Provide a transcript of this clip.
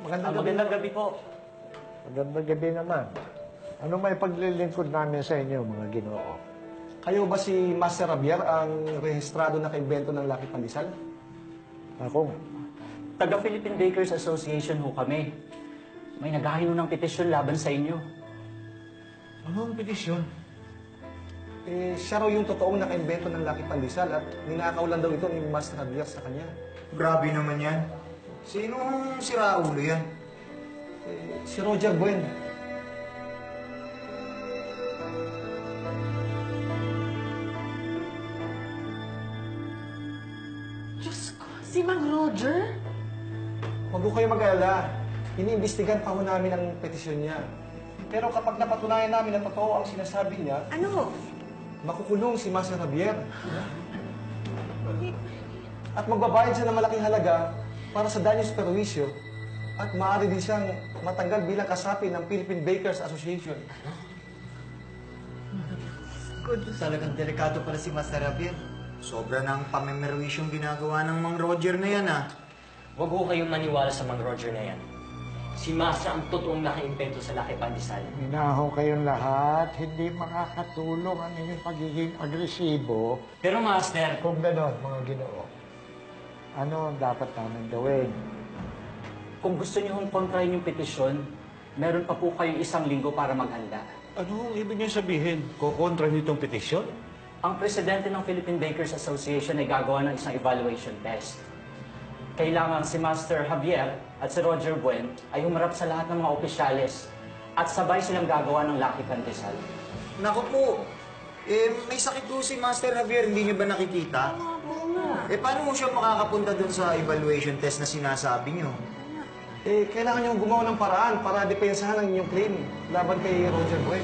Magandang gabi po. Magandang gabi naman. Ano may paglilingkod namin sa inyo, mga Ginoo? Kayo ba si Master Javier, ang rehistrado na kaimbento ng Lucky Pandesal? Ako, Taga Philippine Bakers Association ho kami. May naghahain ng petisyon laban sa inyo. Ano ang petisyon? Siya raw yung totoong nakaimbento ng Lucky Pandesal at ninakaw lang daw ito ni Master Javier sa kanya. Grabe naman yan. Sinong si Raulo yan? Si Roger Buen. Diyos ko, si Mang Roger? Huwag ko kayo mag-alala. Iniimbestigan pa ho namin ang petisyon niya. Pero kapag napatunayan namin na totoo ang sinasabi niya, Ano? makukulong si Master Javier. At magbabayad siya ng malaking halaga para sa danyos perwisyo at maaari din siyang matanggal bilang kasapi ng Philippine Bakers Association. Talagang delikado pala si Master Javier. Sobra ng pamemerwisyong ginagawa ng Mang Roger na yan, ah. Huwag ho kayong maniwala sa Mang Roger na yan. Si Masa ang totoong nakaimbento sa Lucky Pandesal. minaho kayong lahat. Hindi makakatulong ang inyong pagiging agresibo. Pero Master, Kung ganon, mga Ginoo, ano ang dapat namin gawin? Kung gusto niyo hong kontrahin yung petisyon, meron pa po kayong 1 linggo para maghanda. Ano ang ibig niya sabihin? Kukontra nitong petisyon? Ang presidente ng Philippine Bakers Association ay gagawa ng isang evaluation test. Kailangan si Master Javier at si Roger Buen ay humarap sa lahat ng mga opisyales at sabay silang gagawa ng Lucky Pandesal. Naku po, may sakit po si Master Javier, hindi niyo ba nakikita? Paano mo siya makakapunta dun sa evaluation test na sinasabi niyo? Kailangan niyong gumawa ng paraan para depensahan ang inyong claim laban kay Roger Buen.